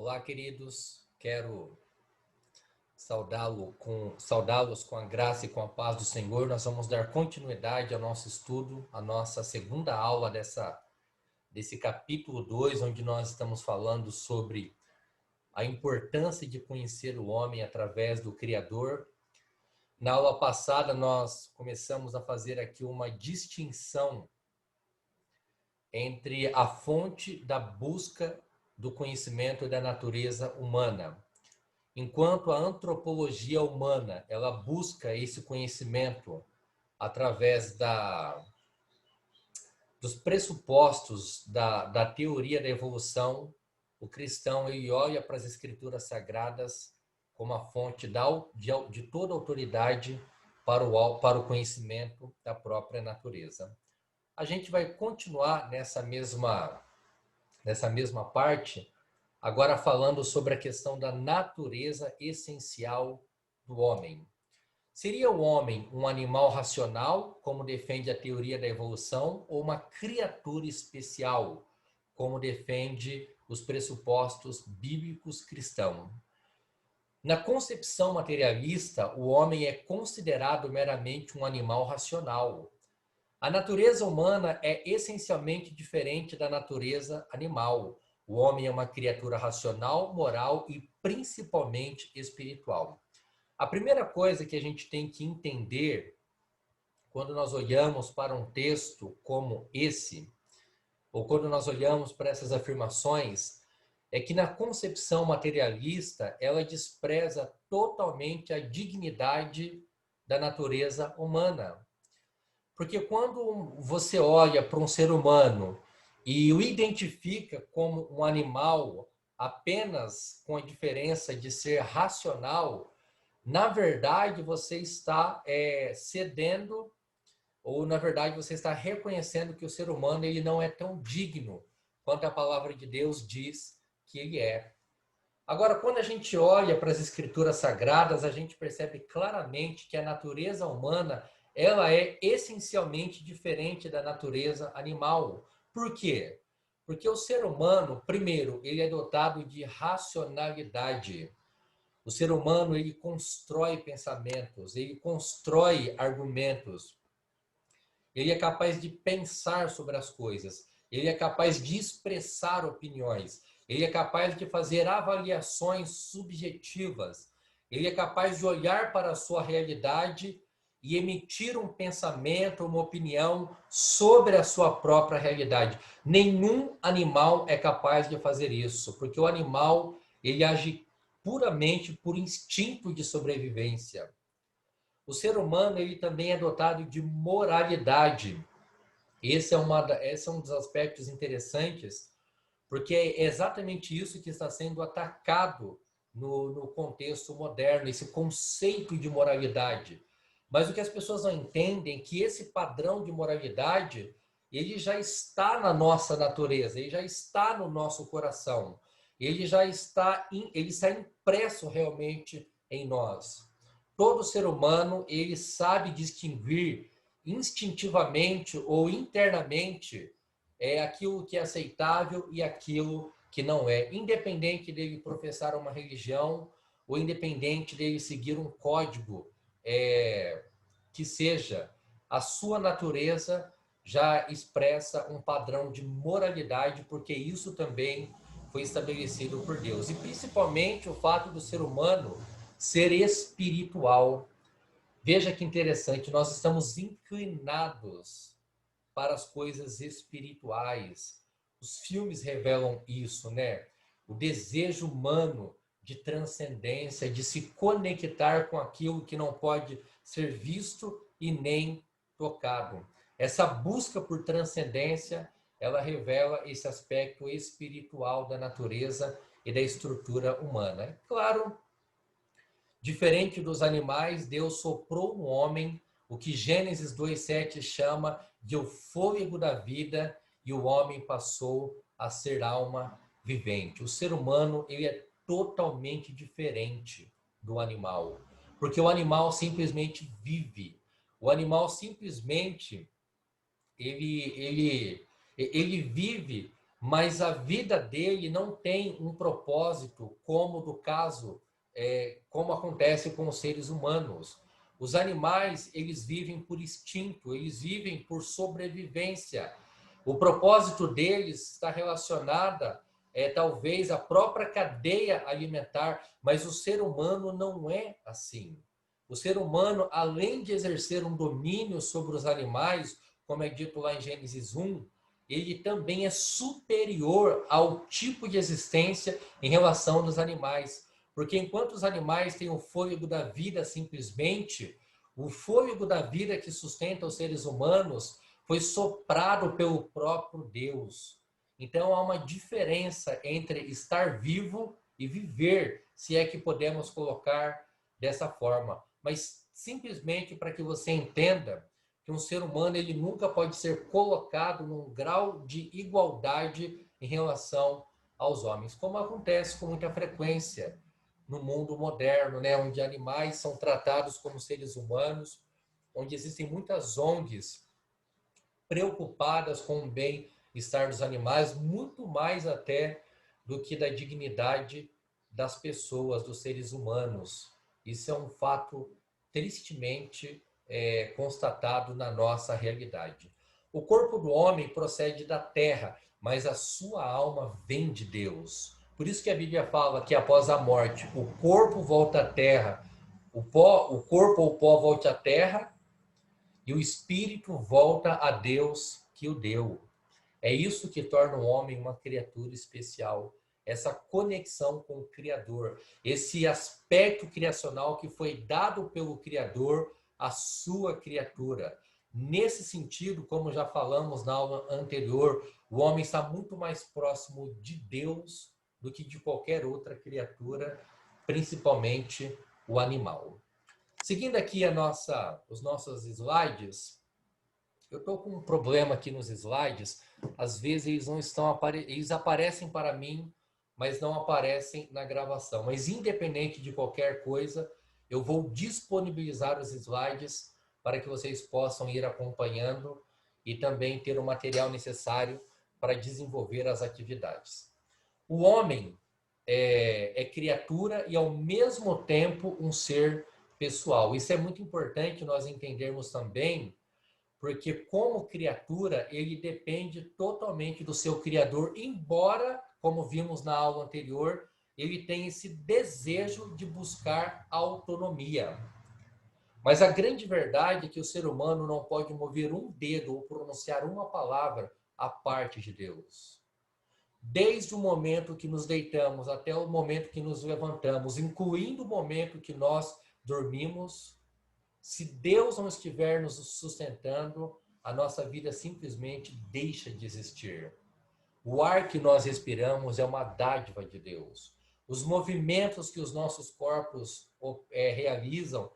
Olá, queridos. Quero saudá-los com a graça e com a paz do Senhor. Nós vamos dar continuidade ao nosso estudo, à nossa segunda aula desse capítulo 2, onde nós estamos falando sobre a importância de conhecer o homem através do Criador. Na aula passada, nós começamos a fazer aqui uma distinção entre a fonte da busca do conhecimento da natureza humana. Enquanto a antropologia humana ela busca esse conhecimento através dos pressupostos da teoria da evolução, o cristão ele olha para as escrituras sagradas como a fonte de toda autoridade para o conhecimento da própria natureza. A gente vai continuar nessa mesma parte, agora falando sobre a questão da natureza essencial do homem. Seria o homem um animal racional, como defende a teoria da evolução, ou uma criatura especial, como defende os pressupostos bíblicos cristãos? Na concepção materialista, o homem é considerado meramente um animal racional. A natureza humana é essencialmente diferente da natureza animal. O homem é uma criatura racional, moral e principalmente espiritual. A primeira coisa que a gente tem que entender quando nós olhamos para um texto como esse, ou quando nós olhamos para essas afirmações, é que na concepção materialista, ela despreza totalmente a dignidade da natureza humana. Porque quando você olha para um ser humano e o identifica como um animal apenas com a diferença de ser racional, na verdade você está cedendo, ou na verdade você está reconhecendo que o ser humano ele não é tão digno quanto a palavra de Deus diz que ele é. Agora, quando a gente olha para as escrituras sagradas, a gente percebe claramente que a natureza humana ela é essencialmente diferente da natureza animal. Por quê? Porque o ser humano, primeiro, ele é dotado de racionalidade. O ser humano, ele constrói pensamentos, ele constrói argumentos. Ele é capaz de pensar sobre as coisas. Ele é capaz de expressar opiniões. Ele é capaz de fazer avaliações subjetivas. Ele é capaz de olhar para a sua realidade e emitir um pensamento, uma opinião sobre a sua própria realidade. Nenhum animal é capaz de fazer isso, porque o animal ele age puramente por instinto de sobrevivência. O ser humano ele também é dotado de moralidade. Esse é um dos aspectos interessantes, porque é exatamente isso que está sendo atacado no contexto moderno, esse conceito de moralidade. Mas o que as pessoas não entendem é que esse padrão de moralidade ele já está na nossa natureza, ele já está no nosso coração, ele está impresso realmente em nós. Todo ser humano ele sabe distinguir instintivamente ou internamente aquilo que é aceitável e aquilo que não é, independente dele professar uma religião ou independente dele seguir um código que seja, a sua natureza já expressa um padrão de moralidade, porque isso também foi estabelecido por Deus. E principalmente o fato do ser humano ser espiritual. Veja que interessante, nós estamos inclinados para as coisas espirituais. Os filmes revelam isso, né? O desejo humano de transcendência, de se conectar com aquilo que não pode ser visto e nem tocado. Essa busca por transcendência, ela revela esse aspecto espiritual da natureza e da estrutura humana. É claro, diferente dos animais, Deus soprou no homem o que Gênesis 2:7 chama de o fôlego da vida e o homem passou a ser alma vivente. O ser humano ele é totalmente diferente do animal, porque o animal simplesmente vive. O animal simplesmente ele vive mas a vida dele não tem um propósito como do caso, como acontece com os seres humanos. Os animais, eles vivem por instinto, eles vivem por sobrevivência. O propósito deles está relacionada, talvez, à própria cadeia alimentar, mas o ser humano não é assim. O ser humano, além de exercer um domínio sobre os animais, como é dito lá em Gênesis 1, ele também é superior ao tipo de existência em relação dos animais. Porque enquanto os animais têm o fôlego da vida simplesmente, o fôlego da vida que sustenta os seres humanos foi soprado pelo próprio Deus. Então há uma diferença entre estar vivo e viver, se é que podemos colocar dessa forma. Mas simplesmente para que você entenda que um ser humano ele nunca pode ser colocado num grau de igualdade em relação aos homens, como acontece com muita frequência no mundo moderno, né, onde animais são tratados como seres humanos, onde existem muitas ONGs preocupadas com o bem-estar dos animais, muito mais até do que da dignidade das pessoas, dos seres humanos. Isso é um fato tristemente constatado na nossa realidade. O corpo do homem procede da terra, mas a sua alma vem de Deus. Por isso que a Bíblia fala que após a morte, o corpo volta à terra, o corpo ou o pó volta à terra, e o espírito volta a Deus que o deu. É isso que torna o homem uma criatura especial. Essa conexão com o Criador, esse aspecto criacional que foi dado pelo Criador à sua criatura. Nesse sentido, como já falamos na aula anterior, o homem está muito mais próximo de Deus do que de qualquer outra criatura, principalmente o animal. Seguindo aqui os nossos slides, eu estou com um problema aqui nos slides. Às vezes eles não estão eles aparecem para mim, mas não aparecem na gravação. Mas independente de qualquer coisa, eu vou disponibilizar os slides para que vocês possam ir acompanhando e também ter o material necessário para desenvolver as atividades. O homem é criatura e ao mesmo tempo um ser pessoal. Isso é muito importante nós entendermos também, porque como criatura, ele depende totalmente do seu criador, embora, como vimos na aula anterior, ele tenha esse desejo de buscar autonomia. Mas a grande verdade é que o ser humano não pode mover um dedo ou pronunciar uma palavra à parte de Deus. Desde o momento que nos deitamos até o momento que nos levantamos, incluindo o momento que nós dormimos, se Deus não estiver nos sustentando, a nossa vida simplesmente deixa de existir. O ar que nós respiramos é uma dádiva de Deus. Os movimentos que os nossos corpos realizam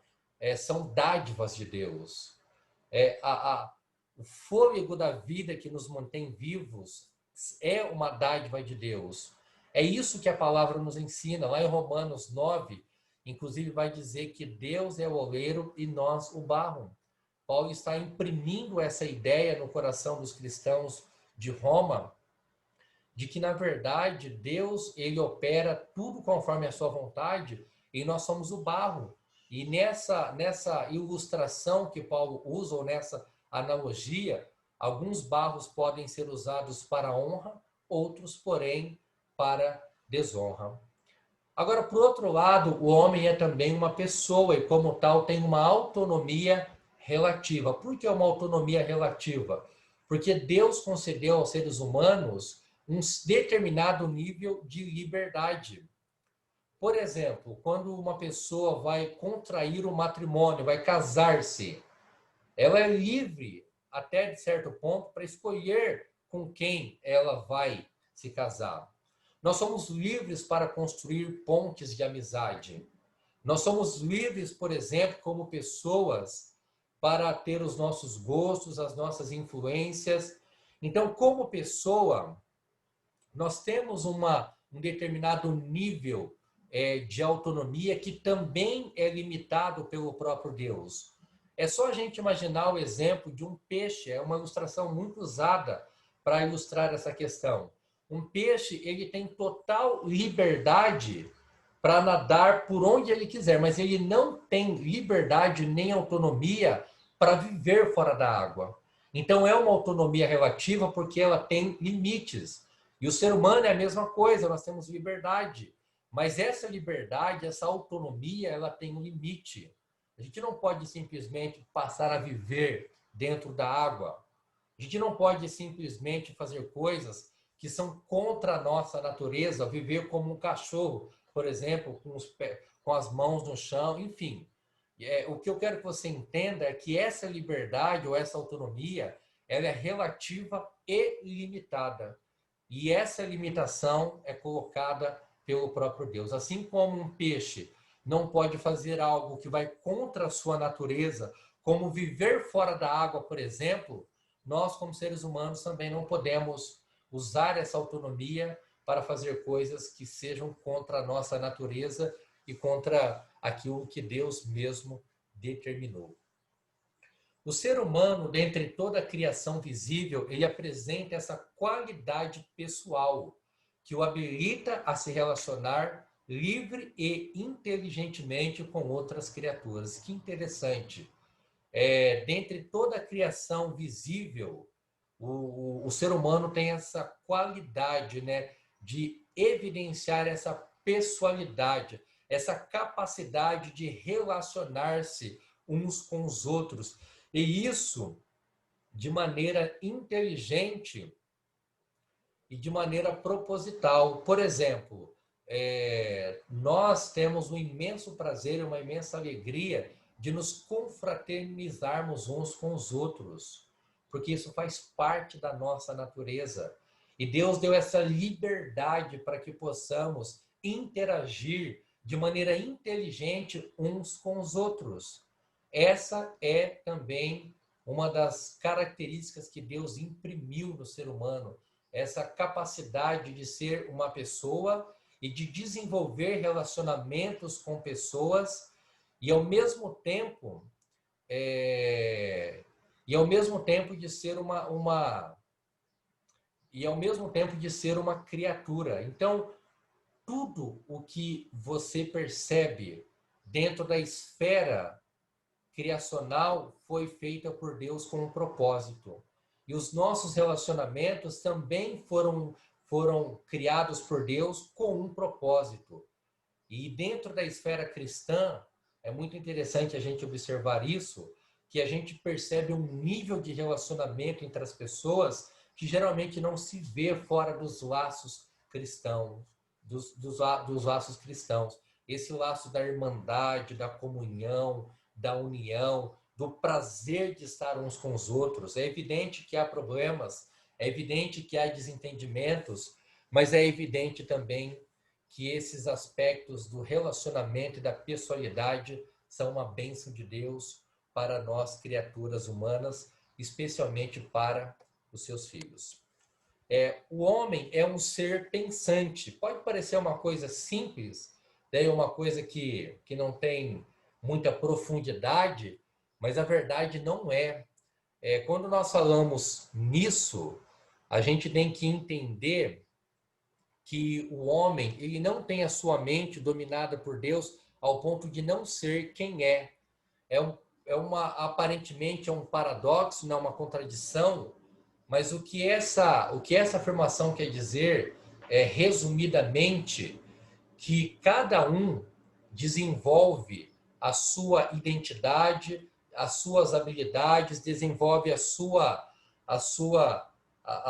são dádivas de Deus. O fôlego da vida que nos mantém vivos é uma dádiva de Deus. É isso que a palavra nos ensina. Lá em Romanos 9, inclusive vai dizer que Deus é o oleiro e nós o barro. Paulo está imprimindo essa ideia no coração dos cristãos de Roma, de que, na verdade, Deus ele opera tudo conforme a sua vontade e nós somos o barro. E nessa ilustração que Paulo usa, ou nessa analogia, alguns barros podem ser usados para honra, outros, porém, para desonra. Agora, por outro lado, o homem é também uma pessoa e, como tal, tem uma autonomia relativa. Por que uma autonomia relativa? Porque Deus concedeu aos seres humanos um determinado nível de liberdade. Por exemplo, quando uma pessoa vai contrair um matrimônio, vai casar-se, ela é livre, até de certo ponto, para escolher com quem ela vai se casar. Nós somos livres para construir pontes de amizade. Nós somos livres, por exemplo, como pessoas, para ter os nossos gostos, as nossas influências. Então, como pessoa, nós temos um determinado nível de autonomia que também é limitado pelo próprio Deus. É só a gente imaginar o exemplo de um peixe, é uma ilustração muito usada para ilustrar essa questão. Um peixe, ele tem total liberdade para nadar por onde ele quiser, mas ele não tem liberdade nem autonomia para viver fora da água. Então é uma autonomia relativa porque ela tem limites. E o ser humano é a mesma coisa, nós temos liberdade. Mas essa liberdade, essa autonomia, ela tem um limite. A gente não pode simplesmente passar a viver dentro da água. A gente não pode simplesmente fazer coisas que são contra a nossa natureza, viver como um cachorro, por exemplo, com as mãos no chão, enfim. O que eu quero que você entenda é que essa liberdade ou essa autonomia, ela é relativa e limitada. E essa limitação é colocada pelo próprio Deus. Assim como um peixe não pode fazer algo que vai contra a sua natureza, como viver fora da água, por exemplo, nós, como seres humanos, também não podemos usar essa autonomia para fazer coisas que sejam contra a nossa natureza e contra aquilo que Deus mesmo determinou. O ser humano, dentre toda a criação visível, ele apresenta essa qualidade pessoal que o habilita a se relacionar livre e inteligentemente com outras criaturas. Que interessante. Dentre toda a criação visível, o ser humano tem essa qualidade, né, de evidenciar essa pessoalidade, essa capacidade de relacionar-se uns com os outros. E isso de maneira inteligente e de maneira proposital. Por exemplo, nós temos um imenso prazer e uma imensa alegria de nos confraternizarmos uns com os outros, porque isso faz parte da nossa natureza. E Deus deu essa liberdade para que possamos interagir de maneira inteligente uns com os outros. Essa é também uma das características que Deus imprimiu no ser humano, essa capacidade de ser uma pessoa e de desenvolver relacionamentos com pessoas e ao mesmo tempo de ser uma criatura. Então, tudo o que você percebe dentro da esfera criacional foi feita por Deus com um propósito. E os nossos relacionamentos também foram criados por Deus com um propósito. E dentro da esfera cristã, é muito interessante a gente observar isso, que a gente percebe um nível de relacionamento entre as pessoas que geralmente não se vê fora dos laços cristãos, dos laços cristãos. Esse laço da irmandade, da comunhão, da união, do prazer de estar uns com os outros. É evidente que há problemas, é evidente que há desentendimentos, mas é evidente também que esses aspectos do relacionamento e da pessoalidade são uma bênção de Deus para nós, criaturas humanas, especialmente para os seus filhos. O homem é um ser pensante. Pode parecer uma coisa simples, uma coisa que não tem muita profundidade, mas a verdade não é. Quando nós falamos nisso, a gente tem que entender que o homem ele não tem a sua mente dominada por Deus ao ponto de não ser quem é. Aparentemente é um paradoxo, não é uma contradição, mas o que essa afirmação quer dizer é, resumidamente, que cada um desenvolve a sua identidade, as suas habilidades, desenvolve as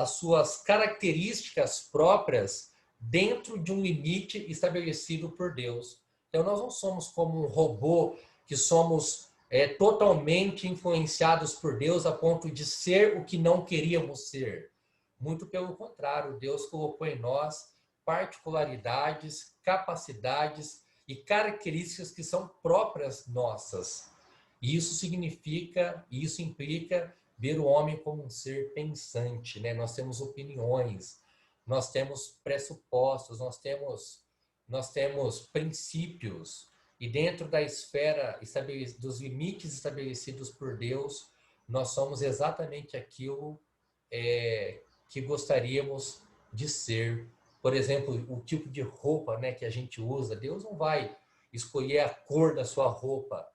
suas características próprias dentro de um limite estabelecido por Deus. Então, nós não somos como um robô que somos totalmente influenciados por Deus a ponto de ser o que não queríamos ser. Muito pelo contrário, Deus colocou em nós particularidades, capacidades e características que são próprias nossas. E isso implica ver o homem como um ser pensante, né? Nós temos opiniões, nós temos pressupostos, nós temos princípios, e dentro da esfera dos limites estabelecidos por Deus, nós somos exatamente aquilo que gostaríamos de ser. Por exemplo, o tipo de roupa, né, que a gente usa. Deus não vai escolher a cor da sua roupa.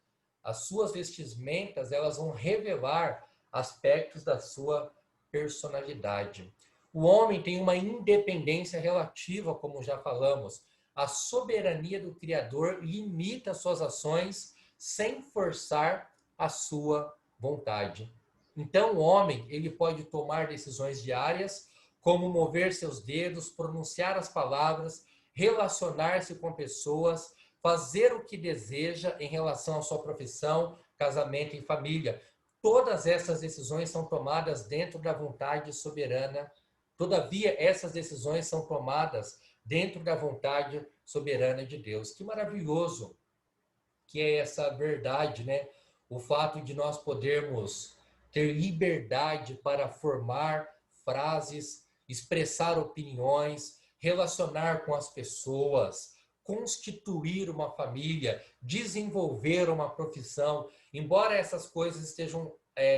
As suas vestimentas, elas vão revelar aspectos da sua personalidade. O homem tem uma independência relativa, como já falamos. A soberania do Criador limita suas ações sem forçar a sua vontade. Então, o homem, ele pode tomar decisões diárias, como mover seus dedos, pronunciar as palavras, relacionar-se com pessoas, fazer o que deseja em relação à sua profissão, casamento e família. Todas essas decisões são tomadas dentro da vontade soberana. Todavia, essas decisões são tomadas dentro da vontade soberana de Deus. Que maravilhoso que é essa verdade, né? O fato de nós podermos ter liberdade para formar frases, expressar opiniões, relacionar com as pessoas, constituir uma família, desenvolver uma profissão. Embora essas coisas estejam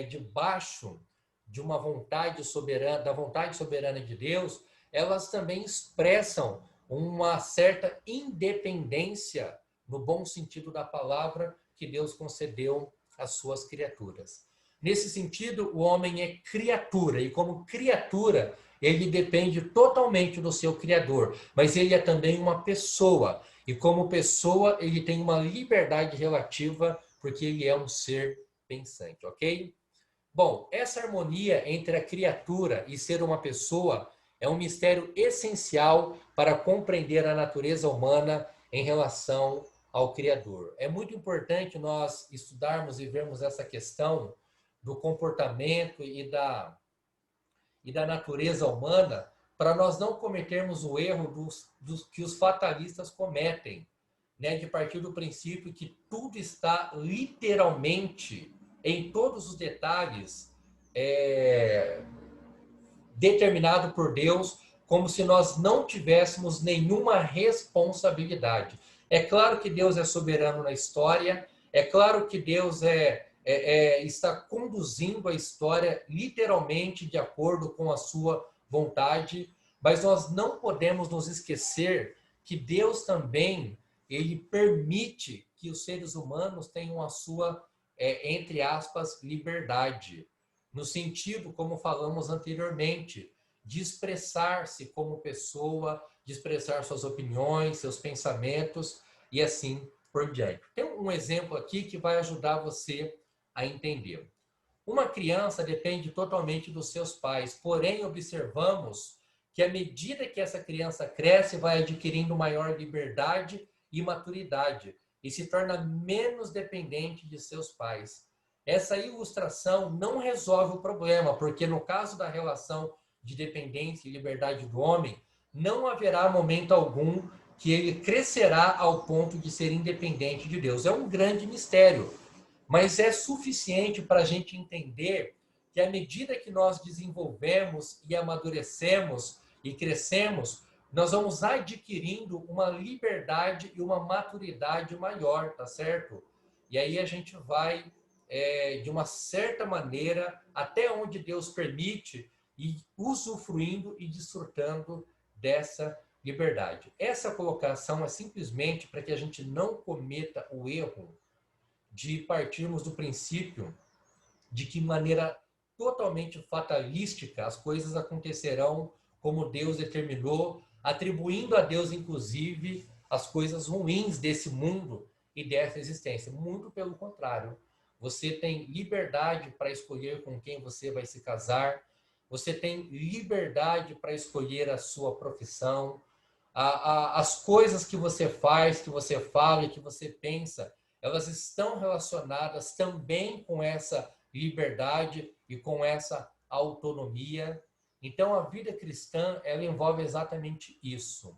debaixo de uma vontade soberana, da vontade soberana de Deus, elas também expressam uma certa independência, no bom sentido da palavra, que Deus concedeu às suas criaturas. Nesse sentido, o homem é criatura, e como criatura, ele depende totalmente do seu Criador, mas ele é também uma pessoa, e como pessoa, ele tem uma liberdade relativa, porque ele é um ser pensante, ok? Bom, essa harmonia entre a criatura e ser uma pessoa é um mistério essencial para compreender a natureza humana em relação ao Criador. É muito importante nós estudarmos e vermos essa questão do comportamento e da natureza humana para nós não cometermos o erro que os fatalistas cometem, né? De partir do princípio que tudo está literalmente, em todos os detalhes, determinado por Deus, como se nós não tivéssemos nenhuma responsabilidade. É claro que Deus é soberano na história, é claro que Deus está conduzindo a história literalmente de acordo com a sua vontade, mas nós não podemos nos esquecer que Deus também ele permite que os seres humanos tenham a sua, entre aspas, liberdade, no sentido, como falamos anteriormente, de expressar-se como pessoa, de expressar suas opiniões, seus pensamentos e assim por diante. Tem um exemplo aqui que vai ajudar você a entender. Uma criança depende totalmente dos seus pais, porém observamos que à medida que essa criança cresce, vai adquirindo maior liberdade e maturidade e se torna menos dependente de seus pais. Essa ilustração não resolve o problema, porque no caso da relação de dependência e liberdade do homem, não haverá momento algum que ele crescerá ao ponto de ser independente de Deus. É um grande mistério, mas é suficiente para a gente entender que à medida que nós desenvolvemos e amadurecemos e crescemos, nós vamos adquirindo uma liberdade e uma maturidade maior, tá certo? E aí a gente vai, de uma certa maneira, até onde Deus permite, e usufruindo e desfrutando dessa liberdade. Essa colocação é simplesmente para que a gente não cometa o erro de partirmos do princípio de que maneira totalmente fatalística as coisas acontecerão como Deus determinou, atribuindo a Deus, inclusive, as coisas ruins desse mundo e dessa existência. Muito pelo contrário. Você tem liberdade para escolher com quem você vai se casar, você tem liberdade para escolher a sua profissão, as coisas que você faz, que você fala e que você pensa, elas estão relacionadas também com essa liberdade e com essa autonomia. Então, a vida cristã, ela envolve exatamente isso,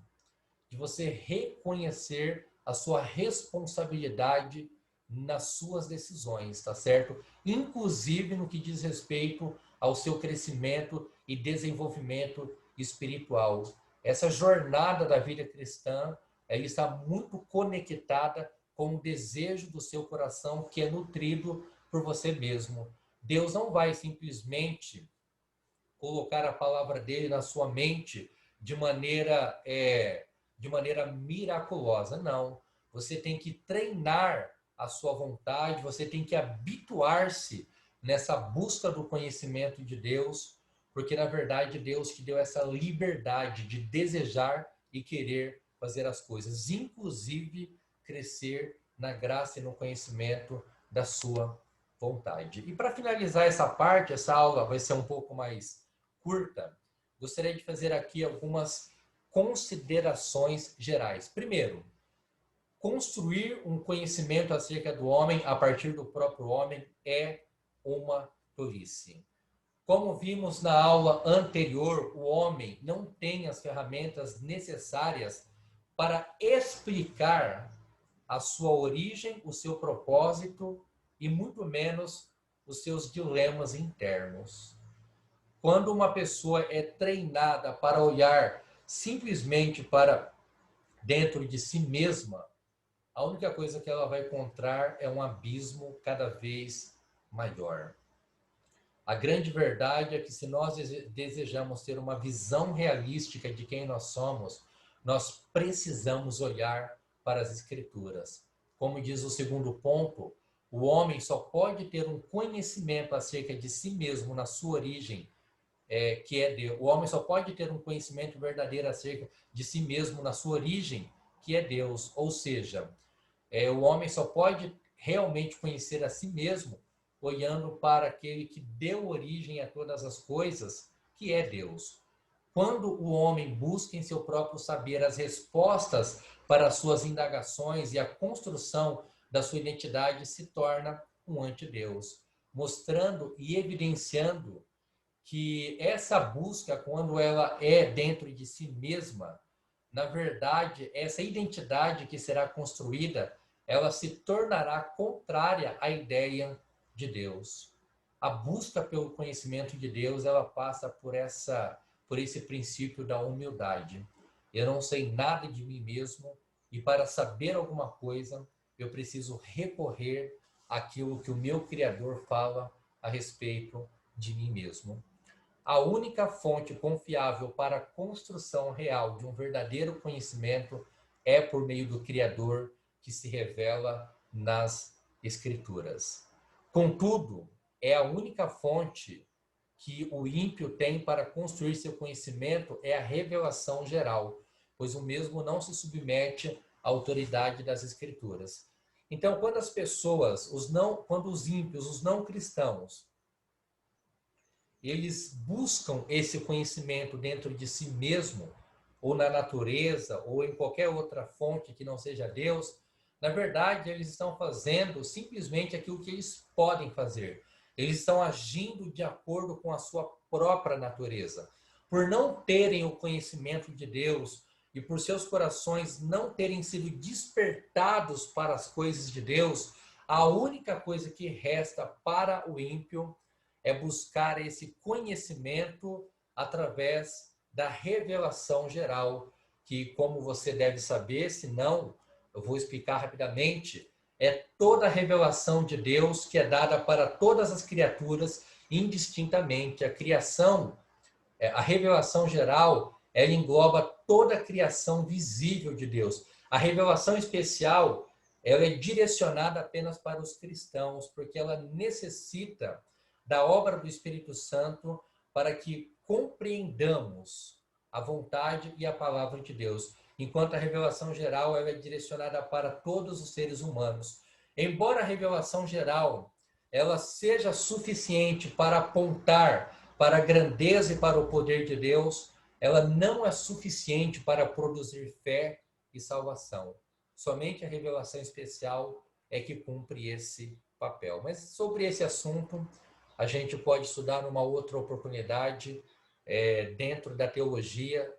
de você reconhecer a sua responsabilidade nas suas decisões, tá certo? Inclusive no que diz respeito ao seu crescimento e desenvolvimento espiritual. Essa jornada da vida cristã, ela está muito conectada com o desejo do seu coração, que é nutrido por você mesmo. Deus não vai simplesmente colocar a palavra dele na sua mente de maneira miraculosa. Não. Você tem que treinar a sua vontade, você tem que habituar-se nessa busca do conhecimento de Deus, porque na verdade Deus te deu essa liberdade de desejar e querer fazer as coisas, inclusive crescer na graça e no conhecimento da sua vontade. E para finalizar essa parte, essa aula vai ser um pouco mais curta, gostaria de fazer aqui algumas considerações gerais. Primeiro, construir um conhecimento acerca do homem a partir do próprio homem é uma tolice. Como vimos na aula anterior, o homem não tem as ferramentas necessárias para explicar a sua origem, o seu propósito e muito menos os seus dilemas internos. Quando uma pessoa é treinada para olhar simplesmente para dentro de si mesma, a única coisa que ela vai encontrar é um abismo cada vez maior. A grande verdade é que se nós desejamos ter uma visão realística de quem nós somos, nós precisamos olhar para as Escrituras. Como diz o segundo ponto, o homem só pode ter um conhecimento acerca de si mesmo na sua origem, que é Deus. O homem só pode ter um conhecimento verdadeiro acerca de si mesmo na sua origem, que é Deus. Ou seja, o homem só pode realmente conhecer a si mesmo olhando para aquele que deu origem a todas as coisas, que é Deus. Quando o homem busca em seu próprio saber as respostas para as suas indagações e a construção da sua identidade, se torna um antideus, mostrando e evidenciando que essa busca, quando ela é dentro de si mesma, na verdade, essa identidade que será construída, ela se tornará contrária à ideia de Deus. A busca pelo conhecimento de Deus, ela passa por esse princípio da humildade. Eu não sei nada de mim mesmo e para saber alguma coisa, eu preciso recorrer àquilo que o meu Criador fala a respeito de mim mesmo. A única fonte confiável para a construção real de um verdadeiro conhecimento é por meio do Criador que se revela nas Escrituras. Contudo, é a única fonte que o ímpio tem para construir seu conhecimento é a revelação geral, pois o mesmo não se submete à autoridade das Escrituras. Então, quando as pessoas, quando os ímpios, os não cristãos, eles buscam esse conhecimento dentro de si mesmo, ou na natureza, ou em qualquer outra fonte que não seja Deus, na verdade, eles estão fazendo simplesmente aquilo que eles podem fazer. Eles estão agindo de acordo com a sua própria natureza. Por não terem o conhecimento de Deus e por seus corações não terem sido despertados para as coisas de Deus, a única coisa que resta para o ímpio é buscar esse conhecimento através da revelação geral, que, como você deve saber, se não, eu vou explicar rapidamente, é toda a revelação de Deus que é dada para todas as criaturas indistintamente. A criação, a revelação geral, ela engloba toda a criação visível de Deus. A revelação especial, ela é direcionada apenas para os cristãos, porque ela necessita da obra do Espírito Santo para que compreendamos a vontade e a palavra de Deus, enquanto a revelação geral ela é direcionada para todos os seres humanos. Embora a revelação geral ela seja suficiente para apontar para a grandeza e para o poder de Deus, ela não é suficiente para produzir fé e salvação. Somente a revelação especial é que cumpre esse papel. Mas sobre esse assunto, a gente pode estudar numa outra oportunidade, dentro da teologia.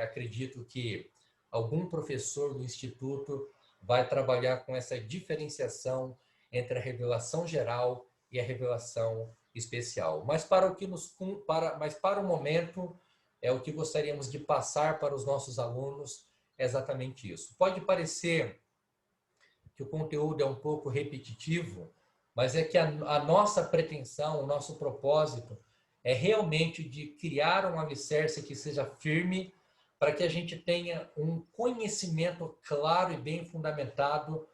Acredito que algum professor do Instituto vai trabalhar com essa diferenciação entre a revelação geral e a revelação especial. Mas para o momento, o que gostaríamos de passar para os nossos alunos é exatamente isso. Pode parecer que o conteúdo é um pouco repetitivo, mas é que a nossa pretensão, o nosso propósito é realmente de criar um alicerce que seja firme para que a gente tenha um conhecimento claro e bem fundamentado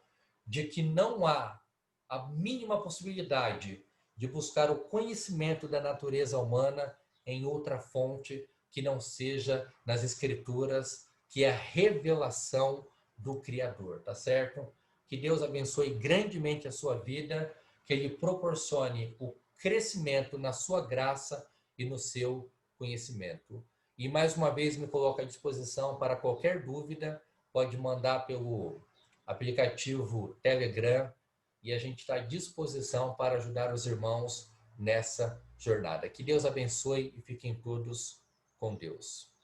de que não há a mínima possibilidade de buscar o conhecimento da natureza humana em outra fonte que não seja nas Escrituras, que é a revelação do Criador, tá certo? Que Deus abençoe grandemente a sua vida, que Ele proporcione o crescimento na sua graça e no seu conhecimento. E mais uma vez me coloco à disposição para qualquer dúvida, pode mandar pelo aplicativo Telegram e a gente está à disposição para ajudar os irmãos nessa jornada. Que Deus abençoe e fiquem todos com Deus.